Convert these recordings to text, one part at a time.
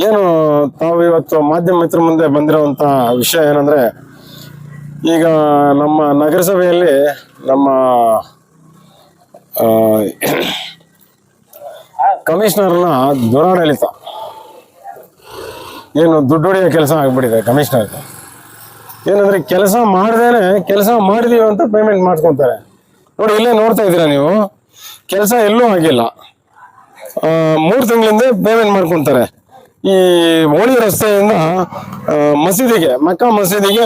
ಏನು ತಾವು ಇವತ್ತು ಮಾಧ್ಯಮ ಮಿತ್ರ ಮುಂದೆ ಬಂದಿರುವಂತ ವಿಷಯ ಏನಂದ್ರೆ, ಈಗ ನಮ್ಮ ನಗರಸಭೆಯಲ್ಲಿ ನಮ್ಮ ಕಮಿಷನರ್ನ ದುರಾಡಳಿತ, ಏನು ದುಡ್ಡು ಹೊಡೆಯೋ ಕೆಲಸ ಆಗ್ಬಿಟ್ಟಿದೆ ಕಮಿಷನರ್. ಏನಂದ್ರೆ ಕೆಲಸ ಮಾಡ್ದೇನೆ ಕೆಲಸ ಮಾಡಿದೀವಿ ಅಂತ ಪೇಮೆಂಟ್ ಮಾಡ್ಕೊತಾರೆ. ನೋಡಿ, ಇಲ್ಲೇ ನೋಡ್ತಾ ಇದ್ದೀರಾ ನೀವು, ಕೆಲಸ ಎಲ್ಲೂ ಆಗಿಲ್ಲ, 3 ತಿಂಗಳಿಂದ ಪೇಮೆಂಟ್ ಮಾಡ್ಕೊತಾರೆ. ಈ ಓಣಿ ರಸ್ತೆಯಿಂದ ಮಸೀದಿಗೆ, ಮಕ್ಕಾ ಮಸೀದಿಗೆ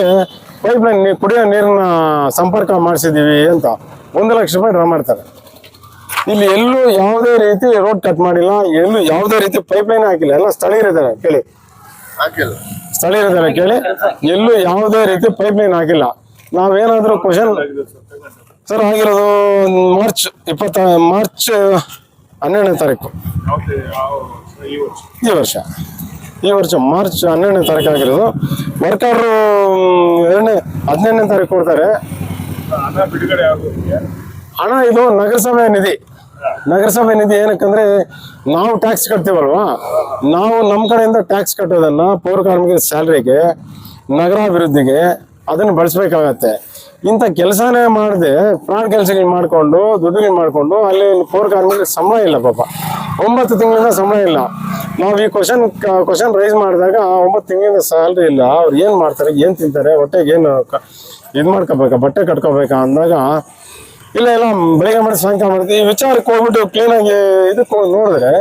ಪೈಪ್ ಲೈನ್ ಕುಡಿಯೋ ನೀರನ್ನ ಸಂಪರ್ಕ ಮಾಡಿಸಿದೀವಿ ಅಂತ 1 ಲಕ್ಷ ರೂಪಾಯಿ ಡ್ರಾ ಮಾಡ್ತಾರೆ. ಇಲ್ಲಿ ಎಲ್ಲೂ ಯಾವುದೇ ರೀತಿ ರೋಡ್ ಕಟ್ ಮಾಡಿಲ್ಲ, ಎಲ್ಲೂ ಯಾವುದೇ ರೀತಿ ಪೈಪ್ ಲೈನ್ ಹಾಕಿಲ್ಲ. ಎಲ್ಲ ಸ್ಥಳೀಯರಿದ್ದಾರೆ ಕೇಳಿ, ಸ್ಥಳೀಯರಿದ್ದಾರೆ ಕೇಳಿ, ಎಲ್ಲೂ ಯಾವುದೇ ರೀತಿ ಪೈಪ್ ಲೈನ್ ಹಾಕಿಲ್ಲ. ನಾವೇನಾದ್ರೂ ಕ್ವಶನ್ ಸರ್ ಆಗಿರೋದು ಮಾರ್ಚ್ 12ನೇ ತಾರೀಕು ಈ ವರ್ಷ ಮಾರ್ಚ್ 12ನೇ ತಾರೀಕು ಆಗಿರೋದು. ವರ್ಕರ್ರು 15ನೇ ತಾರೀಕು ಕೊಡ್ತಾರೆ ಹಣ. ಇದು ನಗರಸಭೆ ನಿಧಿ ಏನಕ್ಕಂದ್ರೆ, ನಾವು ಟ್ಯಾಕ್ಸ್ ಕಟ್ತೀವಲ್ವಾ, ನಾವು ನಮ್ಮ ಕಡೆಯಿಂದ ಟ್ಯಾಕ್ಸ್ ಕಟ್ಟೋದನ್ನ ಪೌರ ಕಾರ್ಮಿಕರ ಸ್ಯಾಲ್ರಿಗೆ, ನಗರಾಭಿವೃದ್ಧಿಗೆ ಅದನ್ನು ಬಳಸಬೇಕಾಗತ್ತೆ. ಇಂಥ ಕೆಲಸನೇ ಮಾಡದೆ ಫ್ರಾಡ್ ಕೆಲಸಗಳು ಮಾಡಿಕೊಂಡು ದುಡ್ಡುಗಳು ಮಾಡಿಕೊಂಡು ಅಲ್ಲಿ ಪೌರ ಕಾರ್ಮಿಕರಿಗೆ ಸಂಬಳ ಇಲ್ಲ. ಪಾಪ 9 ತಿಂಗಳಿಂದ ಸಂಬಳ ಇಲ್ಲ. ನಾವು ಈ ಕ್ವಶನ್ ರೈಸ್ ಮಾಡಿದಾಗ 9 ತಿಂಗಳಿಂದ ಸ್ಯಾಲ್ರಿ ಇಲ್ಲ. ಅವ್ರು ಏನು ಮಾಡ್ತಾರೆ, ಏನು ತಿಂತಾರೆ, ಹೊಟ್ಟೆಗೆ ಏನು ಇದು ಮಾಡ್ಕೋಬೇಕಾ, ಬಟ್ಟೆ ಕಟ್ಕೋಬೇಕಾ ಅಂದಾಗ, ಇಲ್ಲ ಬೆಳಿಗ್ಗೆ ಮಾಡಿ ಸಾಯಂಕಾಲ ಮಾಡ್ತೀವಿ. ಈ ವಿಚಾರಕ್ಕೆ ಹೋಗ್ಬಿಟ್ಟು ಕ್ಲೀನಾಗಿ ಇದಕ್ಕೆ ನೋಡಿದ್ರೆ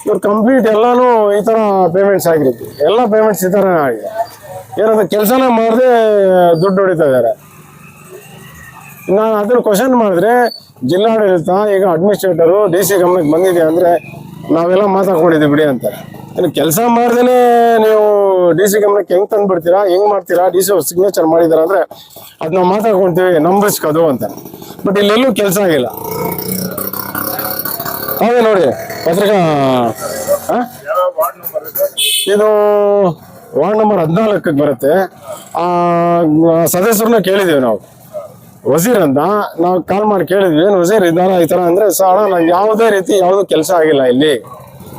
ಇವ್ರು ಕಂಪ್ಲೀಟ್ ಎಲ್ಲಾನು ಈ ಥರ ಪೇಮೆಂಟ್ಸ್ ಆಗಿರುತ್ತೆ. ಎಲ್ಲ ಪೇಮೆಂಟ್ಸ್ ಈ ಥರ ಆಗಿದೆ. ಏನಂದ್ರೆ ಕೆಲಸನೇ ಮಾಡದೆ ದುಡ್ಡು ಹೊಡಿತಾ ಇದ್ದಾರೆ. ನಾನು ಅದನ್ನು ಕ್ವಶನ್ ಮಾಡಿದ್ರೆ ಜಿಲ್ಲಾಡಳಿತ, ಈಗ ಅಡ್ಮಿನಿಸ್ಟ್ರೇಟರು DC ಗಮನಕ್ಕೆ ಬಂದಿದೆ ಅಂದರೆ ನಾವೆಲ್ಲ ಮಾತಾಡ್ಕೊಂಡಿದ್ದೀವಿ ಬಿಡಿ ಅಂತಾರೆ. ಇನ್ನು ಕೆಲಸ ಮಾಡ್ದೇ ನೀವು DC ಗಮನಕ್ಕೆ ಹೆಂಗೆ ತಂದುಬಿಡ್ತೀರಾ, ಹೆಂಗೆ ಮಾಡ್ತೀರಾ, DC ಅವ್ರು ಸಿಗ್ನೇಚರ್ ಮಾಡಿದಾರೆ ಅಂದರೆ ಅದು ನಾವು ಮಾತಾಡ್ಕೊಳ್ತೀವಿ, ನಮ್ಮ ರಿಸ್ಕ್ ಅದು ಅಂತ. ಬಟ್ ಇಲ್ಲೆಲ್ಲೂ ಕೆಲಸ ಆಗಿಲ್ಲ. ಹಾಗೆ ನೋಡಿ, ಪತ್ರಿಕಾ ಇದು ವಾರ್ಡ್ ನಂಬರ್ 14ಕ್ಕೆ ಬರುತ್ತೆ. ಸದಸ್ಯರನ್ನ ಕೇಳಿದ್ದೀವಿ ನಾವು, ವಜೀರ್ ಅಂತ ನಾವು ಕಾಲ್ ಮಾಡಿ ಕೇಳಿದ್ವಿ, ಏನು ವಜೀರ್ ಇದ್ದಾರ ಈ ಥರ ಅಂದರೆ, ಸರ್ ನಾವು ಯಾವುದೇ ರೀತಿ ಯಾವುದೂ ಕೆಲಸ ಆಗಿಲ್ಲ ಇಲ್ಲಿ.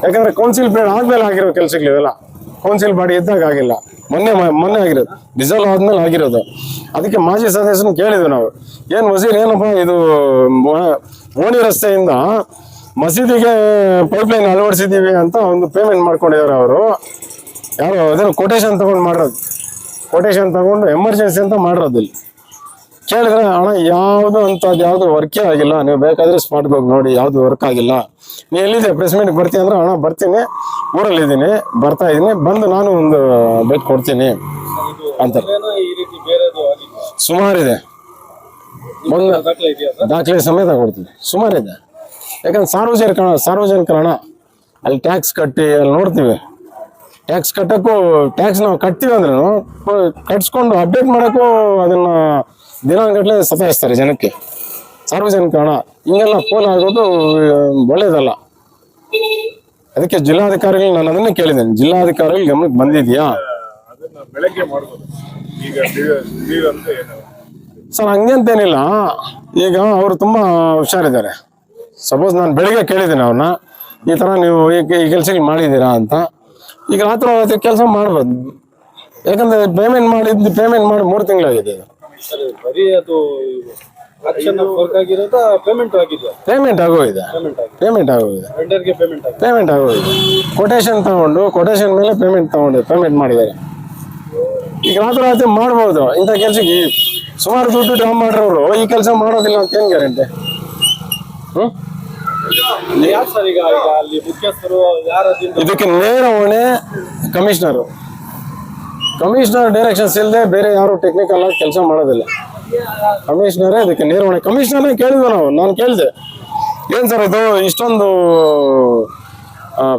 ಯಾಕಂದರೆ ಕೌನ್ಸಿಲ್ ಪೀರಿಯಡ್ ಆದಮೇಲೆ ಆಗಿರೋ ಕೆಲಸಗಳಿವೆಲ್ಲ, ಕೌನ್ಸಿಲ್ ಬಾಡಿ ಇದ್ದಾಗ ಆಗಿಲ್ಲ, ಮೊನ್ನೆ ಆಗಿರೋದು, ಡಿಸಲ್ವ್ ಆದ್ಮೇಲೆ ಆಗಿರೋದು. ಅದಕ್ಕೆ ಮಾಜಿ ಸದಸ್ಯರನ್ನ ಕೇಳಿದ್ವಿ ನಾವು, ಏನು ವಜೀರ್ ಏನಪ್ಪ ಇದು ಓಣಿ ರಸ್ತೆಯಿಂದ ಮಸೀದಿಗೆ ಪೈಪ್ ಲೈನ್ ಅಳವಡಿಸಿದ್ದೀವಿ ಅಂತ ಒಂದು ಪೇಮೆಂಟ್ ಮಾಡ್ಕೊಂಡಿದ್ದಾರೆ ಅವರು. ಯಾರು ಅದೇನು ಕೊಟೇಶನ್ ತಗೊಂಡು ಎಮರ್ಜೆನ್ಸಿ ಅಂತ ಮಾಡಿರೋದು. ಇಲ್ಲಿ ಕೇಳಿದ್ರೆ ಹಣ ಯಾವುದು ಅಂಥದ್ದು ಯಾವುದು ವರ್ಕೇ ಆಗಿಲ್ಲ, ನೀವು ಬೇಕಾದರೆ ಸ್ಪಾಟ್ಗೆ ಹೋಗಿ ನೋಡಿ, ಯಾವುದು ವರ್ಕ್ ಆಗಿಲ್ಲ. ನೀವು ಎಲ್ಲಿದೆ ಪ್ರೆಸ್ ಮೀಟ್ಗೆ ಬರ್ತೀನಿ ಅಂದ್ರೆ, ಹಣ ಬರ್ತೀನಿ, ಊರಲ್ಲಿದ್ದೀನಿ, ಬರ್ತಾ ಇದ್ದೀನಿ, ಬಂದು ನಾನು ಒಂದು ಭೇಟಿ ಕೊಡ್ತೀನಿ ಅಂತಾರೆ. ಸುಮಾರಿದೆ, ಒಂದು ದಾಖಲೆ ಸಮೇತ ಕೊಡ್ತೀನಿ, ಸುಮಾರಿದೆ. ಯಾಕಂದ್ರೆ ಸಾರ್ವಜನಿಕರ ಹಣ ಅಲ್ಲಿ ಟ್ಯಾಕ್ಸ್ ಕಟ್ಟಿ ಅಲ್ಲಿ ನೋಡ್ತೀವಿ. ಟ್ಯಾಕ್ಸ್ ಕಟ್ಟೋಕ್ಕೂ, ಟ್ಯಾಕ್ಸ್ ನಾವು ಕಟ್ತೀವಿ ಅಂದ್ರೂ ಕಟ್ಸ್ಕೊಂಡು ಅಪ್ಡೇಟ್ ಮಾಡೋಕ್ಕೂ ಅದನ್ನು ದಿನಗಟ್ಟಲೆ ಸತಾಯಿಸ್ತಾರೆ ಜನಕ್ಕೆ. ಸಾರ್ವಜನಿಕ ಹಣ ಹಿಂಗೆಲ್ಲ ಪೋಲ್ ಆಗೋದು ಒಳ್ಳೇದಲ್ಲ. ಅದಕ್ಕೆ ಜಿಲ್ಲಾಧಿಕಾರಿಗಳು ನಾನು ಅದನ್ನೇ ಕೇಳಿದ್ದೇನೆ, ಜಿಲ್ಲಾಧಿಕಾರಿಗಳು ಗಮನಕ್ಕೆ ಬಂದಿದೆಯಾ ಸರ್? ಹಂಗಂತೇನಿಲ್ಲ, ಈಗ ಅವರು ತುಂಬ ಹುಷಾರಿದ್ದಾರೆ. ಸಪೋಸ್ ನಾನು ಬೆಳಿಗ್ಗೆ ಕೇಳಿದ್ದೀನಿ ಅವ್ರನ್ನ, ಈ ಥರ ನೀವು ಈ ಕೆಲಸಗಳು ಮಾಡಿದ್ದೀರಾ ಅಂತ. ಈಗ ರಾತ್ರಿ ಕೆಲಸ ಮಾಡ್ಬೋದು, ಯಾಕಂದ್ರೆ ಪೇಮೆಂಟ್ ಮಾಡಿ 3 ತಿಂಗಳಾಗಿದೆ. ಪೇಮೆಂಟ್ ಆಗೋಗಿದೆ. ಕೊಟೇಶನ್ ತಗೊಂಡು, ಕೊಟೇಶನ್ ಮೇಲೆ ಪೇಮೆಂಟ್ ಮಾಡಿದ್ದಾರೆ. ಈಗ ರಾತ್ರಿ ಮಾಡ್ಬೋದು ಇಂಥ ಕೆಲ್ಸಕ್ಕೆ. ಸುಮಾರು ದುಡ್ಡು ಡ್ರಾ ಮಾಡಿರೋರು ಈ ಕೆಲಸ ಮಾಡೋದಿಲ್ಲ ಅಂತ ಏನು ಗ್ಯಾರಂಟಿ? ಇದಕ್ಕೆ ನೇರ ಹೊಣೆ ಕಮಿಷನರ್ ಡೈರೆಕ್ಷನ್ಸ್ ಇಲ್ಲದೆ ಬೇರೆ ಯಾರು ಟೆಕ್ನಿಕಲ್ ಆಗಿ ಕೆಲಸ ಮಾಡೋದಿಲ್ಲ. ಕಮಿಷನರೇ ಇದಕ್ಕೆ ನೇರ ಹೊಣೆ. ಕಮಿಷನರೇ ಕೇಳಿದ್ವಿ ನಾನು ಕೇಳಿದೆ, ಏನು ಸರ್ ಇದು ಇಷ್ಟೊಂದು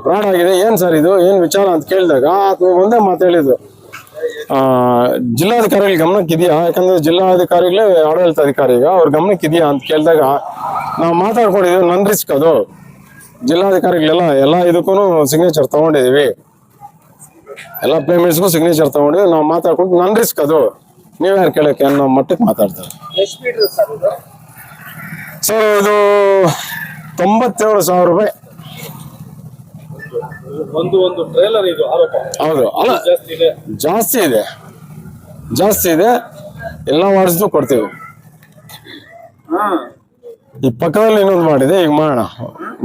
ಫ್ರಾಡ್ ಆಗಿದೆ, ಏನು ಸರ್ ಇದು ಏನು ವಿಚಾರ ಅಂತ ಕೇಳಿದಾಗ ನೀವು ಒಂದೇ ಮಾತು ಹೇಳಿದ್ದು, ಜಿಲ್ಲಾಧಿಕಾರಿಗಳ ಗಮನಕ್ಕಿದೆಯಾ, ಯಾಕಂದ್ರೆ ಜಿಲ್ಲಾಧಿಕಾರಿಗಳೇ ಆಡಳಿತ ಅಧಿಕಾರಿ, ಈಗ ಅವ್ರ ಗಮನಕ್ಕಿದೆಯಾ ಅಂತ ಕೇಳಿದಾಗ ನಾವು ಮಾತಾಡ್ಕೊಂಡಿದ್ದೀವಿ, ನನ್ನ ರಿಸ್ಕ್ ಅದು. ಜಿಲ್ಲಾಧಿಕಾರಿಗಳೆಲ್ಲ ಇದಕ್ಕೂ ಸಿಗ್ನೇಚರ್ ತಗೊಂಡಿದ್ದೀವಿ, ಎಲ್ಲ ಪೇಮೆಂಟ್ಸ್ಗೂ ಸಿಗ್ನೇಚರ್ ತಗೊಂಡಿದ್ದೀವಿ, ನಾವು ಮಾತಾಡ್ಕೊಂಡು ನನ್ನ ರಿಸ್ಕ್ ಅದು, ನೀವ್ಯಾರು ಕೇಳೋಕ್ಕೆ ಅನ್ನೋ ಮಟ್ಟಕ್ಕೆ ಮಾತಾಡ್ತಾರೆ. ಸರ್ ಇದು 97,000 ರೂಪಾಯಿ. ಒಂದು ಟ್ರೇಲರ್ ಇದು ಆರೋಪ ಹೌದು ಅಲ್ಲ ಜಾಸ್ತಿ ಇದೆ. ಜಾಸ್ತಿ ಇದೆ ಎಲ್ಲ ವಾರ್ಡ್ಸ್ದು ಕೊಡ್ತೀವಿ. ಈ ಪಕ್ಕದಲ್ಲಿ ಇನ್ನೊಂದು ಮಾಡಿದೆ, ಈಗ ಮಾಡೋಣ.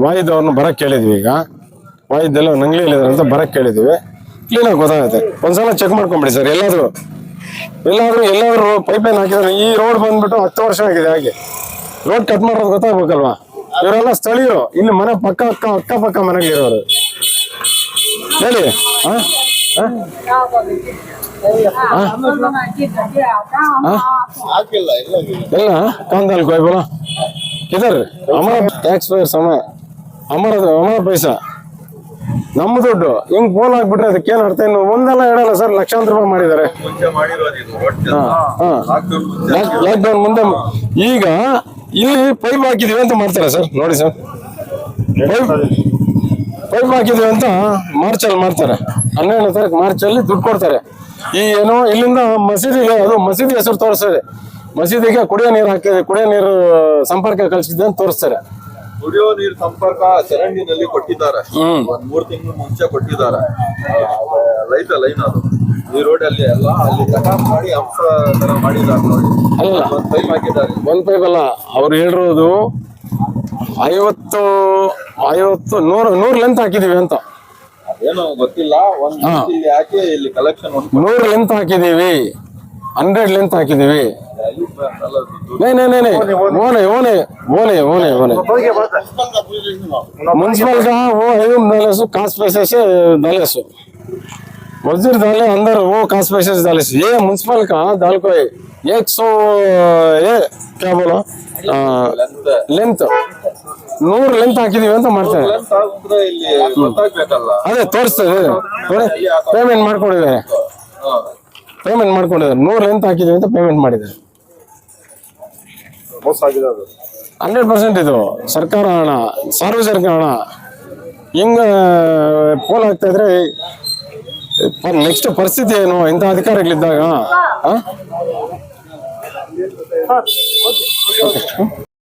ವಾಯಿದ್ ಅವ್ರನ್ನ ಬರಕ್ ಕೇಳಿದ್ವಿ, ಈಗ ವಾಯಿದ್ದೆಲ್ಲ ನಂಗ್ಲಿ ಅಂತ ಬರಕ್ ಕೇಳಿದ್ವಿ. ಕ್ಲೀನಾಗಿ ಗೊತ್ತಾಗುತ್ತೆ, ಒಂದ್ಸಲ ಚೆಕ್ ಮಾಡ್ಕೊಂಬಿಡಿ ಸರ್. ಎಲ್ಲಾದ್ರೂ ಪೈಪೇನ್ ಹಾಕಿದ್ರೆ ಈ ರೋಡ್ ಬಂದ್ಬಿಟ್ಟು 10 ವರ್ಷ ಆಗಿದೆ. ಹಾಗೆ ರೋಡ್ ಕಟ್ ಮಾಡೋದು ಗೊತ್ತಾಗ್ಬೇಕಲ್ವಾ? ಇವರೆಲ್ಲ ಸ್ಥಳೀಯರು, ಇಲ್ಲಿ ಮನೆ ಅಕ್ಕಪಕ್ಕ ಮನೆಗಳಿರೋರು. ಹೇಳಿ ಎಲ್ಲ ಕಾಂದಾಲ್ कोई बोला किधर हमारा टैक्स पेयर समय हमारा पैसा ನಮ್ಮ ದುಡ್ಡು ಹಿಂಗ್ ಫೋನ್ ಹಾಕ್ಬಿಟ್ರೆ ಅದಕ್ಕೆ ಏನ್ ಅರ್ಥ? ಇನ್ನು ಒಂದಲ್ಲ ಎರಡಲ್ಲ ಸರ್, ಲಕ್ಷಾಂತರ ರೂಪಾಯಿ ಮಾಡಿದ್ದಾರೆ ಲಾಕ್ಡೌನ್ ಮುಂದೆ. ಈಗ ಇಲ್ಲಿ ಪೈಪ್ ಹಾಕಿದೀವಿ ಅಂತ ಮಾಡ್ತಾರೆ ಸರ್, ನೋಡಿ ಸರ್. ಪೈಪ್ ಹಾಕಿದೀವಿ ಅಂತ ಮಾರ್ಚಲ್ಲಿ ಮಾಡ್ತಾರೆ, 12ನೇ ತಾರೀಕು ಮಾರ್ಚಲ್ಲಿ ದುಡ್ಡು ಕೊಡ್ತಾರೆ. ಈ ಏನೋ ಇಲ್ಲಿಂದ ಮಸೀದಿಗೆ, ಅದು ಮಸೀದಿ ಹೆಸರು ತೋರಿಸ್ತದೆ, ಮಸೀದಿಗೆ ಕುಡಿಯೋ ನೀರು ಸಂಪರ್ಕ ಕಲ್ಸಿದೆ ಅಂತ ತೋರಿಸ್ತಾರೆ. ಕುಡಿಯೋ ನೀರು ಸಂಪರ್ಕ ಚರಂಡಿನಲ್ಲಿ ಕೊಟ್ಟಿದ್ದಾರೆ, 3 ತಿಂಗಳು ಮುಂಚೆ ಕೊಟ್ಟಿದ್ದಾರೆ. ಲೈನ್ ಅದು ಈ ರೋಡ್ ಅಲ್ಲಿ ಎಲ್ಲ ಅಲ್ಲಿ ಕಟಾಪ್ ಮಾಡಿ ಹಂಸ ತರ ಮಾಡಿದ್ದಾರೆ ನೋಡಿ. ಅಲ್ಲ, ಒಂದ್ ಪೈಪ್ ಹಾಕಿದ್ದಾರೆ. ಒಂದ್ ಪೈಪ್ ಅಲ್ಲ, ಅವ್ರು ಹೇಳಿರೋದು 100 ಲೆಂತ್ ಹಾಕಿದೀವಿ ಅಂತ. ಏನೋ ಗೊತ್ತಿಲ್ಲ, ಇಲ್ಲಿ ಹಾಕಿ ಇಲ್ಲಿ ಕಲೆಕ್ಷನ್ 100 ಲೆಂತ್ ಹಾಕಿದೀವಿ, 100 ಲೆಂತ್ ಹಾಕಿದೀವಿ. नहीं म्यूनसिपल का वो है डालेसु कास्ट पैसे से डालेसु मजदूर डाले अंदर वो कास्ट पैसे से डालेसु. ये म्यूनसिपल का डाल को 100 ये क्या बोला ಲೆಂತ್ 100 ಲೆಂತ್ ಹಾಕಿದೀವಿ ಅಂತ ಮಾಡ್ತಾರೆ. ಅದೇ ತೋರಿಸ್ತದೆ, ಪೇಮೆಂಟ್ ಮಾಡ್ಕೊಂಡಿದ್ದಾರೆ 100 ಲೆಂತ್ ಹಾಕಿದೀವಿ ಅಂತ ಪೇಮೆಂಟ್ ಮಾಡಿದ್ದಾರೆ. 100% ಇದು ಸರ್ಕಾರ ಹಣ, ಸಾರ್ವಜನಿಕ ಹಣ. ಹಿಂಗ ಪೋಲ್ ಆಗ್ತಾ ಇದ್ರೆ ನೆಕ್ಸ್ಟ್ ಪರಿಸ್ಥಿತಿ ಏನು ಇಂಥ ಅಧಿಕಾರಿಗಳಿದ್ದಾಗ?